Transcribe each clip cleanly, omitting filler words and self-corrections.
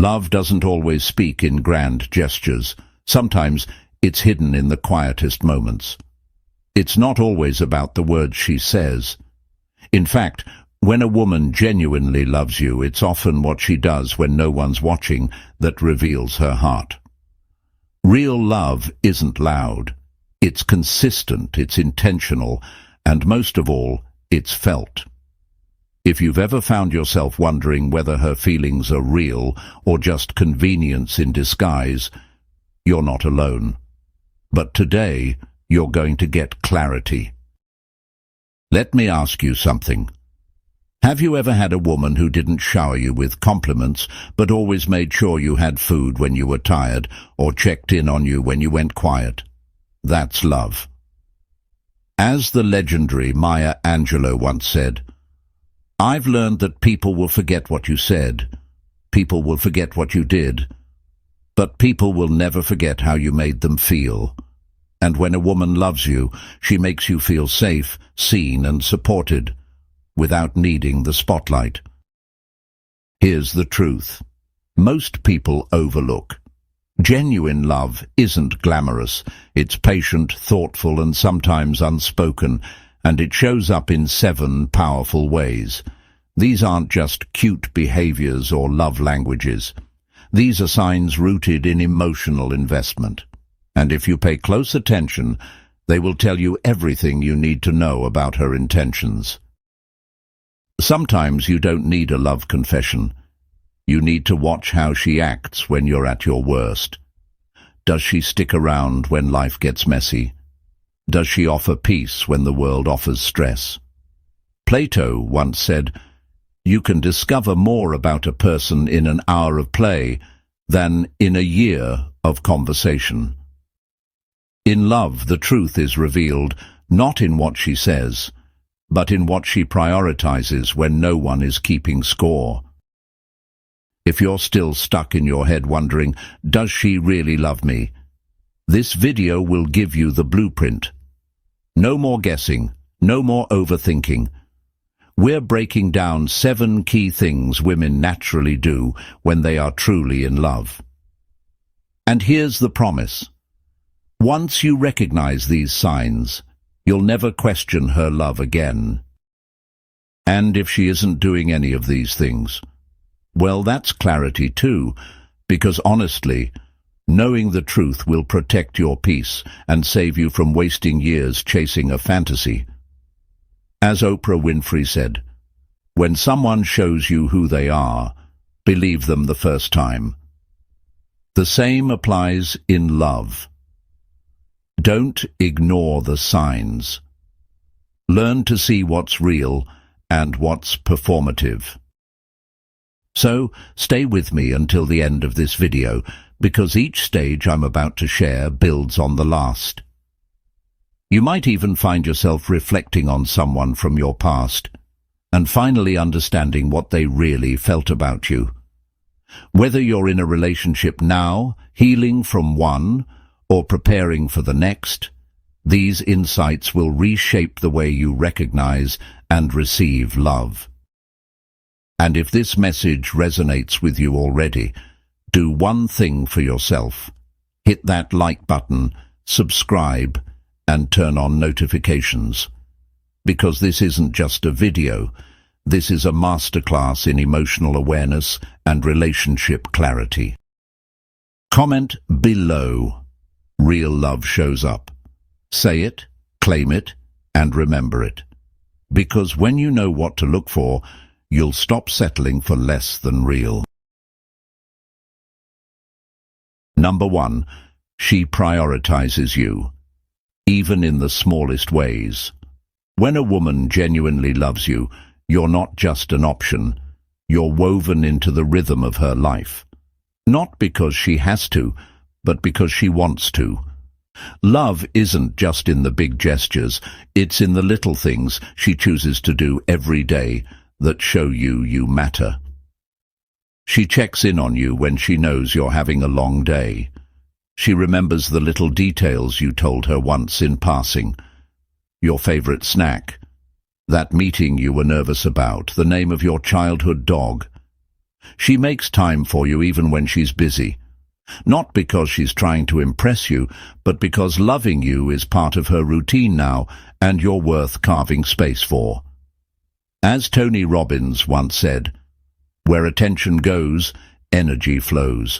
Love doesn't always speak in grand gestures. Sometimes it's hidden in the quietest moments. It's not always about the words she says. In fact, when a woman genuinely loves you, it's often what she does when no one's watching that reveals her heart. Real love isn't loud. It's consistent, it's intentional, and most of all, it's felt. If you've ever found yourself wondering whether her feelings are real or just convenience in disguise, you're not alone. But today, you're going to get clarity. Let me ask you something. Have you ever had a woman who didn't shower you with compliments, but always made sure you had food when you were tired, or checked in on you when you went quiet? That's love. As the legendary Maya Angelou once said, "I've learned that people will forget what you said, people will forget what you did, but people will never forget how you made them feel. And when a woman loves you, she makes you feel safe, seen and supported, without needing the spotlight." Here's the truth. Most people overlook. Genuine love isn't glamorous. It's patient, thoughtful and sometimes unspoken, and it shows up in 7 powerful ways. These aren't just cute behaviors or love languages. These are signs rooted in emotional investment. And if you pay close attention, they will tell you everything you need to know about her intentions. Sometimes you don't need a love confession. You need to watch how she acts when you're at your worst. Does she stick around when life gets messy? Does she offer peace when the world offers stress? Plato once said, "You can discover more about a person in an hour of play than in a year of conversation." In love, the truth is revealed not in what she says, but in what she prioritizes when no one is keeping score. If you're still stuck in your head wondering, does she really love me? This video will give you the blueprint. No more guessing, no more overthinking. We're breaking down 7 key things women naturally do when they are truly in love. And here's the promise. Once you recognize these signs, you'll never question her love again. And if she isn't doing any of these things, well, that's clarity too, because honestly, knowing the truth will protect your peace and save you from wasting years chasing a fantasy. As Oprah Winfrey said, "When someone shows you who they are, believe them the first time." The same applies in love. Don't ignore the signs. Learn to see what's real and what's performative. So, stay with me until the end of this video, because each stage I'm about to share builds on the last. You might even find yourself reflecting on someone from your past, and finally understanding what they really felt about you. Whether you're in a relationship now, healing from one, or preparing for the next, these insights will reshape the way you recognize and receive love. And if this message resonates with you already, do one thing for yourself. Hit that like button, subscribe, and turn on notifications. Because this isn't just a video, this is a masterclass in emotional awareness and relationship clarity. Comment below. Real love shows up. Say it, claim it, and remember it. Because when you know what to look for, you'll stop settling for less than real. Number 1. She prioritizes you, even in the smallest ways. When a woman genuinely loves you, you're not just an option. You're woven into the rhythm of her life. Not because she has to, but because she wants to. Love isn't just in the big gestures, it's in the little things she chooses to do every day that show you matter. She checks in on you when she knows you're having a long day. She remembers the little details you told her once in passing. Your favorite snack, that meeting you were nervous about, the name of your childhood dog. She makes time for you even when she's busy. Not because she's trying to impress you, but because loving you is part of her routine now and you're worth carving space for. As Tony Robbins once said, "Where attention goes, energy flows."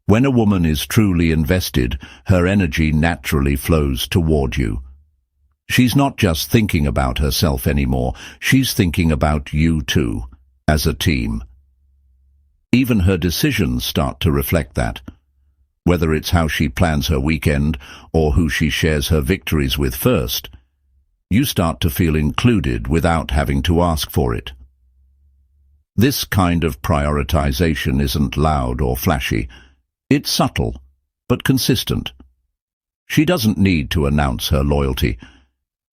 When a woman is truly invested, her energy naturally flows toward you. She's not just thinking about herself anymore, she's thinking about you too, as a team. Even her decisions start to reflect that. Whether it's how she plans her weekend or who she shares her victories with first, you start to feel included without having to ask for it. This kind of prioritization isn't loud or flashy. It's subtle, but consistent. She doesn't need to announce her loyalty.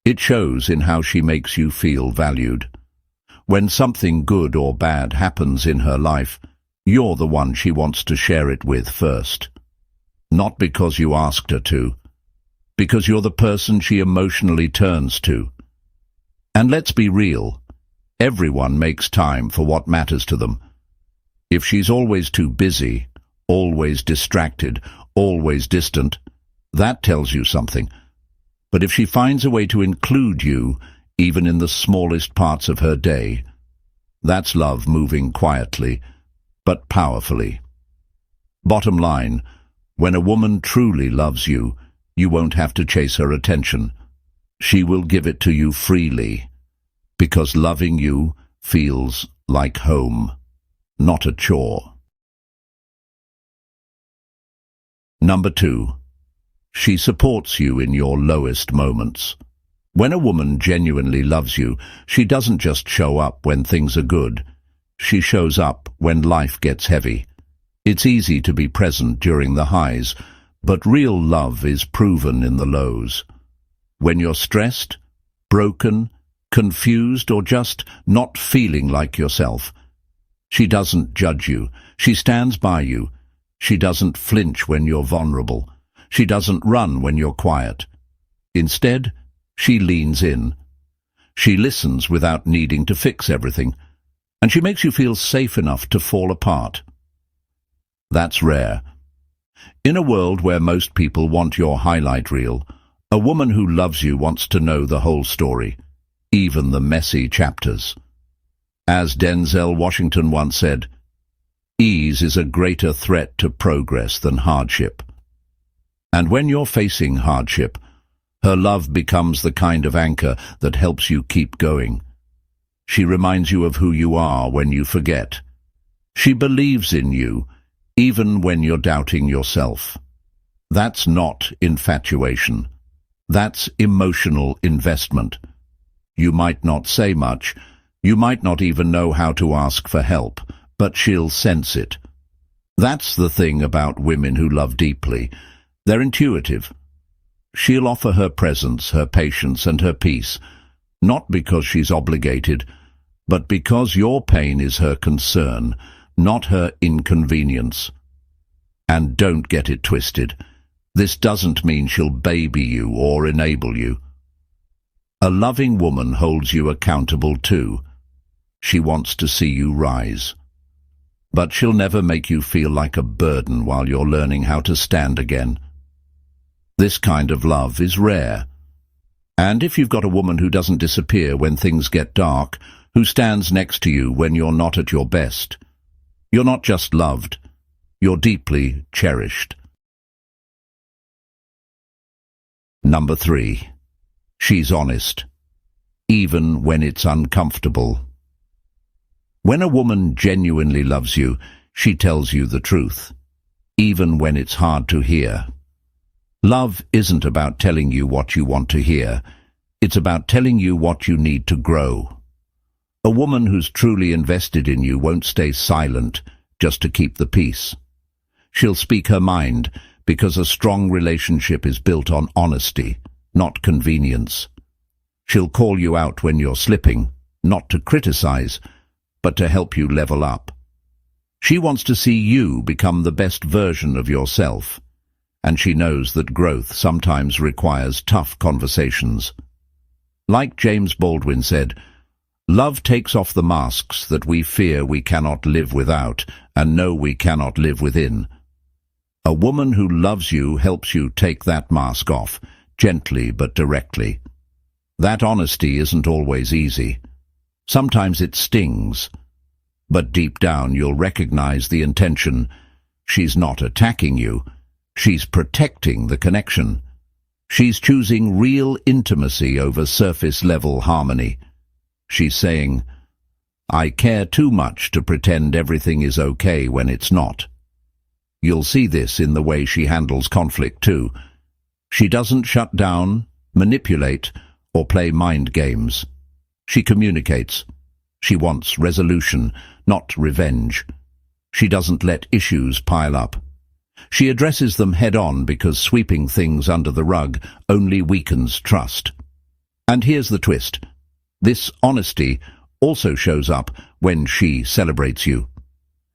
It shows in how she makes you feel valued. When something good or bad happens in her life, you're the one she wants to share it with first. Not because you asked her to, because you're the person she emotionally turns to. And let's be real, everyone makes time for what matters to them. If she's always too busy, always distracted, always distant, that tells you something. But if she finds a way to include you, even in the smallest parts of her day, that's love moving quietly, but powerfully. Bottom line, when a woman truly loves you, you won't have to chase her attention. She will give it to you freely, because loving you feels like home, not a chore. Number 2. She supports you in your lowest moments. When a woman genuinely loves you, she doesn't just show up when things are good. She shows up when life gets heavy. It's easy to be present during the highs, but real love is proven in the lows. When you're stressed, broken, confused, or just not feeling like yourself, she doesn't judge you. She stands by you. She doesn't flinch when you're vulnerable. She doesn't run when you're quiet. Instead, she leans in. She listens without needing to fix everything, and she makes you feel safe enough to fall apart. That's rare. In a world where most people want your highlight reel, a woman who loves you wants to know the whole story, even the messy chapters. As Denzel Washington once said, "Ease is a greater threat to progress than hardship." And when you're facing hardship, her love becomes the kind of anchor that helps you keep going. She reminds you of who you are when you forget. She believes in you, even when you're doubting yourself. That's not infatuation. That's emotional investment. You might not say much, you might not even know how to ask for help, but she'll sense it. That's the thing about women who love deeply. They're intuitive. She'll offer her presence, her patience, and her peace, not because she's obligated, but because your pain is her concern, not her inconvenience. And don't get it twisted. This doesn't mean she'll baby you or enable you. A loving woman holds you accountable too. She wants to see you rise. But she'll never make you feel like a burden while you're learning how to stand again. This kind of love is rare. And if you've got a woman who doesn't disappear when things get dark, who stands next to you when you're not at your best, you're not just loved, you're deeply cherished. Number 3. She's honest, even when it's uncomfortable. When a woman genuinely loves you, she tells you the truth, even when it's hard to hear. Love isn't about telling you what you want to hear. It's about telling you what you need to grow. A woman who's truly invested in you won't stay silent just to keep the peace. She'll speak her mind because a strong relationship is built on honesty, not convenience. She'll call you out when you're slipping, not to criticize, but to help you level up. She wants to see you become the best version of yourself, and she knows that growth sometimes requires tough conversations. Like James Baldwin said, Love takes off the masks that we fear we cannot live without and know we cannot live within. A woman who loves you helps you take that mask off, gently but directly. That honesty isn't always easy. Sometimes it stings. But deep down you'll recognize the intention. She's not attacking you. She's protecting the connection. She's choosing real intimacy over surface-level harmony. She's saying, "I care too much to pretend everything is okay when it's not." You'll see this in the way she handles conflict too. She doesn't shut down, manipulate, or play mind games. She communicates. She wants resolution, not revenge. She doesn't let issues pile up. She addresses them head-on because sweeping things under the rug only weakens trust. And here's the twist. This honesty also shows up when she celebrates you.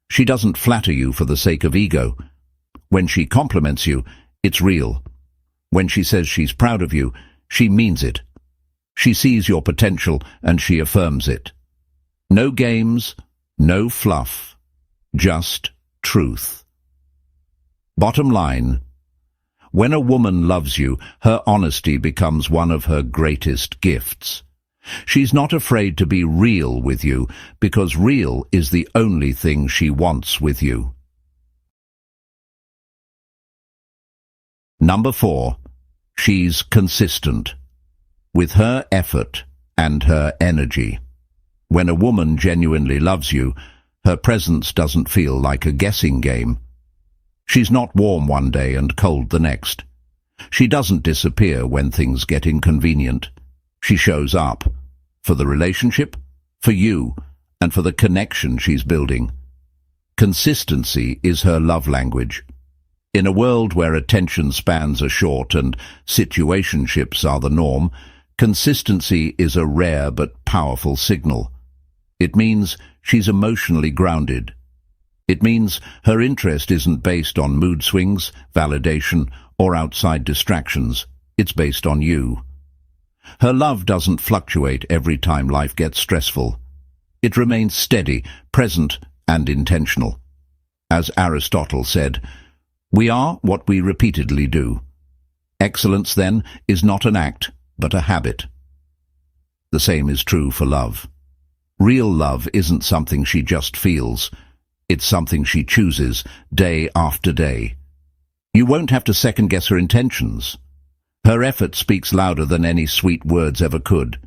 She doesn't flatter you for the sake of ego. When she compliments you, it's real. When she says she's proud of you, she means it. She sees your potential and she affirms it. No games, no fluff, just truth. Bottom line, when a woman loves you, her honesty becomes one of her greatest gifts. She's not afraid to be real with you because real is the only thing she wants with you. Number 4, she's consistent with her effort and her energy. When a woman genuinely loves you, her presence doesn't feel like a guessing game. She's not warm one day and cold the next. She doesn't disappear when things get inconvenient. She shows up for the relationship, for you, and for the connection she's building. Consistency is her love language. In a world where attention spans are short and situationships are the norm, consistency is a rare but powerful signal. It means she's emotionally grounded. It means her interest isn't based on mood swings, validation, or outside distractions. It's based on you. Her love doesn't fluctuate every time life gets stressful. It remains steady, present, and intentional. As Aristotle said, "We are what we repeatedly do." Excellence, then, is not an act, but a habit. The same is true for love. Real love isn't something she just feels. It's something she chooses day after day. You won't have to second-guess her intentions. Her effort speaks louder than any sweet words ever could.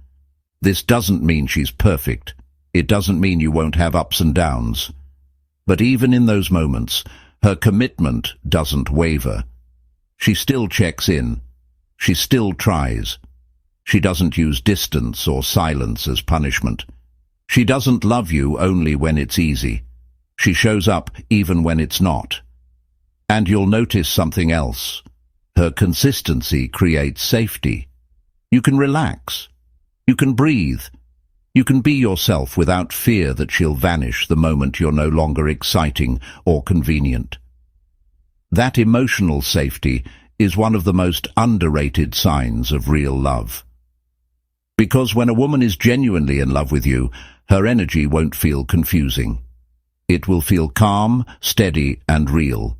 This doesn't mean she's perfect. It doesn't mean you won't have ups and downs. But even in those moments, her commitment doesn't waver. She still checks in. She still tries. She doesn't use distance or silence as punishment. She doesn't love you only when it's easy. She shows up even when it's not. And you'll notice something else. Her consistency creates safety. You can relax. You can breathe. You can be yourself without fear that she'll vanish the moment you're no longer exciting or convenient. That emotional safety is one of the most underrated signs of real love. Because when a woman is genuinely in love with you, her energy won't feel confusing. It will feel calm, steady, and real.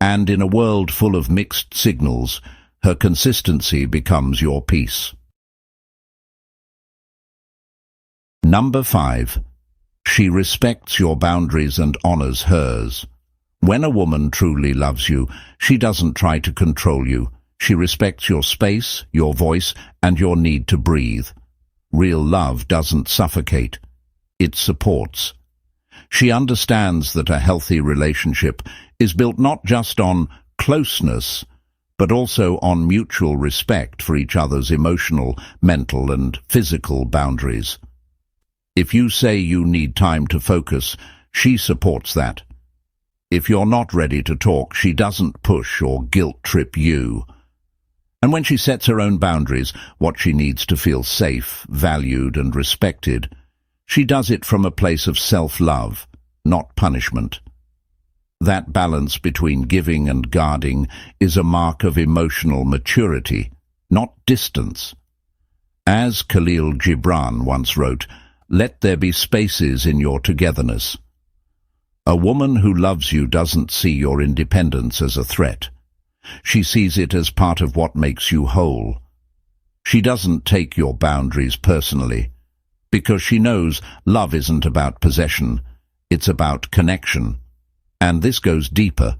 And in a world full of mixed signals, her consistency becomes your peace. Number 5. She respects your boundaries and honors hers. When a woman truly loves you, she doesn't try to control you. She respects your space, your voice, and your need to breathe. Real love doesn't suffocate. It supports. She understands that a healthy relationship is built not just on closeness, but also on mutual respect for each other's emotional, mental, and physical boundaries. If you say you need time to focus, she supports that. If you're not ready to talk, she doesn't push or guilt-trip you. And when she sets her own boundaries, what she needs to feel safe, valued, and respected, she does it from a place of self-love, not punishment. That balance between giving and guarding is a mark of emotional maturity, not distance. As Khalil Gibran once wrote, let there be spaces in your togetherness. A woman who loves you doesn't see your independence as a threat. She sees it as part of what makes you whole. She doesn't take your boundaries personally, because she knows love isn't about possession, it's about connection. And this goes deeper.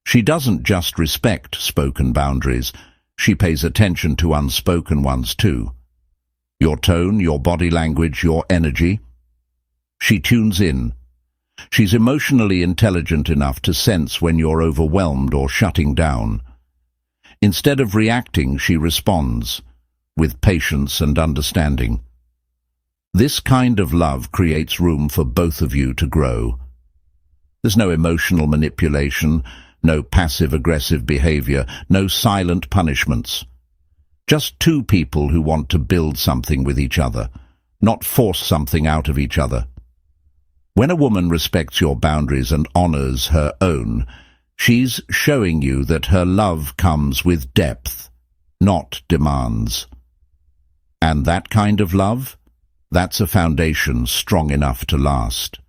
She doesn't just respect spoken boundaries, she pays attention to unspoken ones too. Your tone, your body language, your energy. She tunes in. She's emotionally intelligent enough to sense when you're overwhelmed or shutting down. Instead of reacting, she responds, with patience and understanding. This kind of love creates room for both of you to grow. There's no emotional manipulation, no passive-aggressive behavior, no silent punishments. Just two people who want to build something with each other, not force something out of each other. When a woman respects your boundaries and honors her own, she's showing you that her love comes with depth, not demands. And that kind of love, that's a foundation strong enough to last.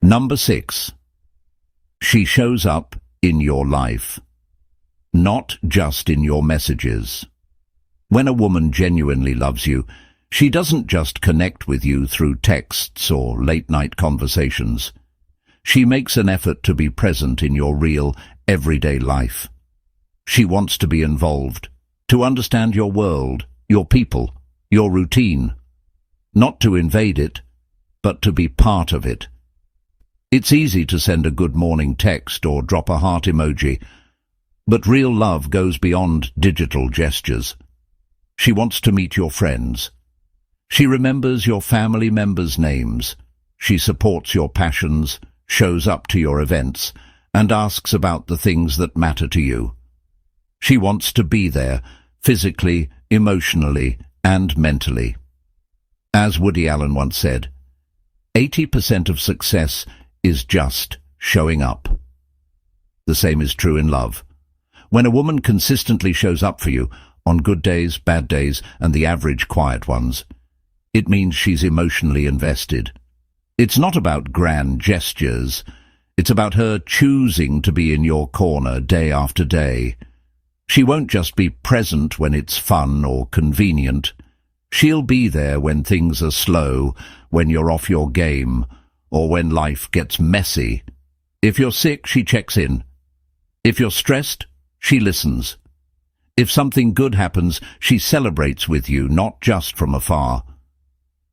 Number 6. She shows up in your life, not just in your messages. When a woman genuinely loves you, she doesn't just connect with you through texts or late-night conversations. She makes an effort to be present in your real, everyday life. She wants to be involved, to understand your world, your people, your routine. Not to invade it, but to be part of it. It's easy to send a good morning text or drop a heart emoji, but real love goes beyond digital gestures. She wants to meet your friends. She remembers your family members' names. She supports your passions, shows up to your events, and asks about the things that matter to you. She wants to be there, physically, emotionally, and mentally. As Woody Allen once said, 80% of success is just showing up. The same is true in love. When a woman consistently shows up for you, on good days, bad days, and the average quiet ones, it means she's emotionally invested. It's not about grand gestures. It's about her choosing to be in your corner day after day. She won't just be present when it's fun or convenient. She'll be there when things are slow, when you're off your game, or when life gets messy. If you're sick, she checks in. If you're stressed, she listens. If something good happens, she celebrates with you, not just from afar.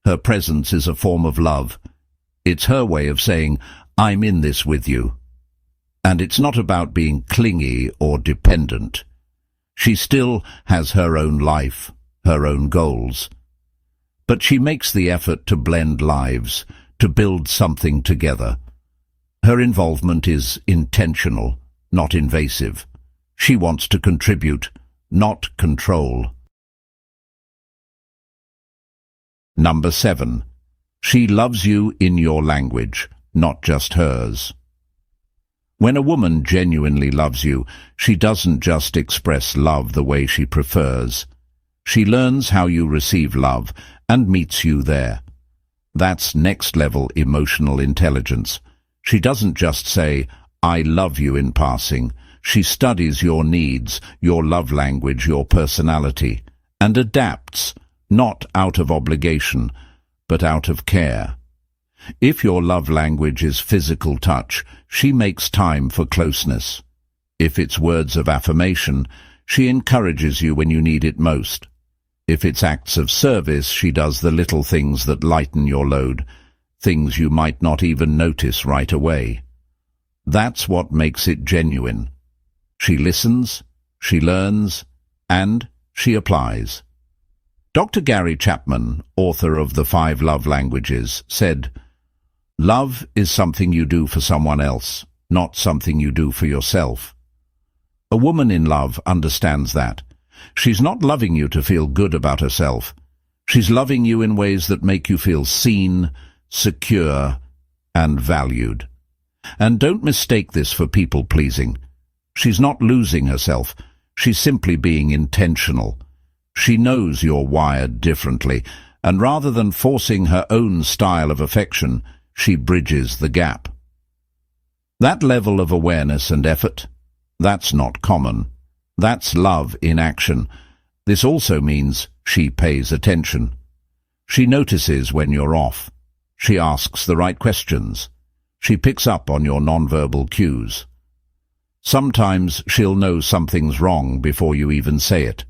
Her presence is a form of love. It's her way of saying, I'm in this with you. And it's not about being clingy or dependent. She still has her own life, her own goals. But she makes the effort to blend lives, to build something together. Her involvement is intentional, not invasive. She wants to contribute, not control. Number 7. She loves you in your language, not just hers. When a woman genuinely loves you, she doesn't just express love the way she prefers. She learns how you receive love and meets you there. That's next-level emotional intelligence. She doesn't just say, I love you in passing. She studies your needs, your love language, your personality, and adapts, not out of obligation, but out of care. If your love language is physical touch, she makes time for closeness. If it's words of affirmation, she encourages you when you need it most. If it's acts of service, she does the little things that lighten your load, things you might not even notice right away. That's what makes it genuine. She listens, she learns, and she applies. Dr. Gary Chapman, author of The 5 Love Languages, said, "Love is something you do for someone else, not something you do for yourself." A woman in love understands that. She's not loving you to feel good about herself. She's loving you in ways that make you feel seen, secure, and valued. And don't mistake this for people-pleasing. She's not losing herself. She's simply being intentional. She knows you're wired differently, and rather than forcing her own style of affection, she bridges the gap. That level of awareness and effort, that's not common. That's love in action. This also means she pays attention. She notices when you're off. She asks the right questions. She picks up on your nonverbal cues. Sometimes she'll know something's wrong before you even say it,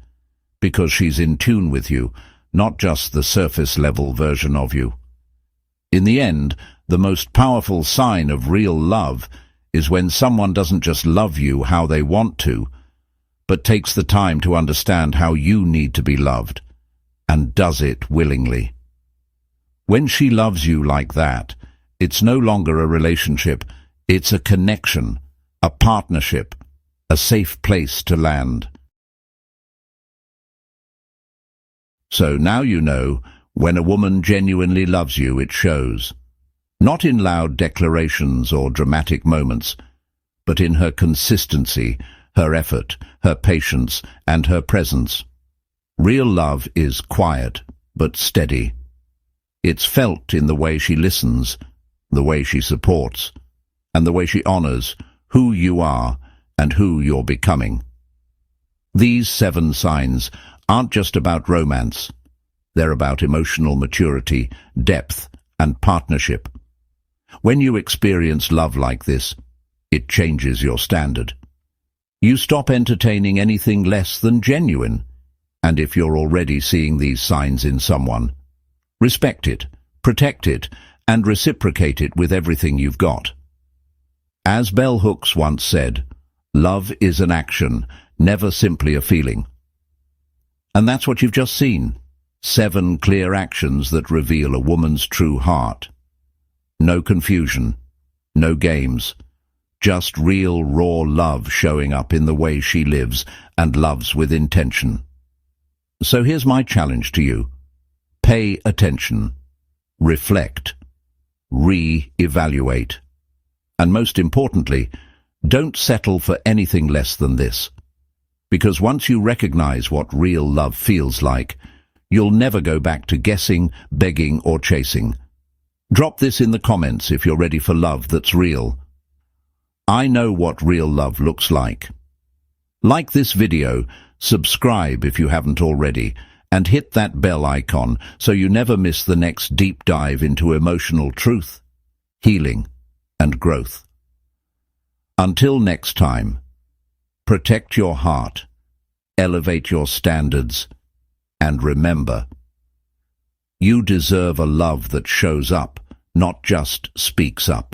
because she's in tune with you, not just the surface-level version of you. In the end, the most powerful sign of real love is when someone doesn't just love you how they want to, but takes the time to understand how you need to be loved, and does it willingly. When she loves you like that, it's no longer a relationship, it's a connection, a partnership, a safe place to land. So now you know, when a woman genuinely loves you, it shows. Not in loud declarations or dramatic moments, but in her consistency, her effort, her patience, and her presence. Real love is quiet, but steady. It's felt in the way she listens, the way she supports, and the way she honors who you are and who you're becoming. These 7 signs aren't just about romance. They're about emotional maturity, depth, and partnership. When you experience love like this, it changes your standard. You stop entertaining anything less than genuine, and if you're already seeing these signs in someone, respect it, protect it, and reciprocate it with everything you've got. As Bell Hooks once said, love is an action, never simply a feeling. And that's what you've just seen. 7 clear actions that reveal a woman's true heart. No confusion, no games, just real, raw love showing up in the way she lives and loves with intention. So here's my challenge to you. Pay attention, reflect, re-evaluate, and most importantly, don't settle for anything less than this. Because once you recognize what real love feels like, you'll never go back to guessing, begging, or chasing. Drop this in the comments if you're ready for love that's real. I know what real love looks like. Like this video, subscribe if you haven't already, and hit that bell icon so you never miss the next deep dive into emotional truth, healing, and growth. Until next time, protect your heart, elevate your standards, and remember, you deserve a love that shows up, not just speaks up.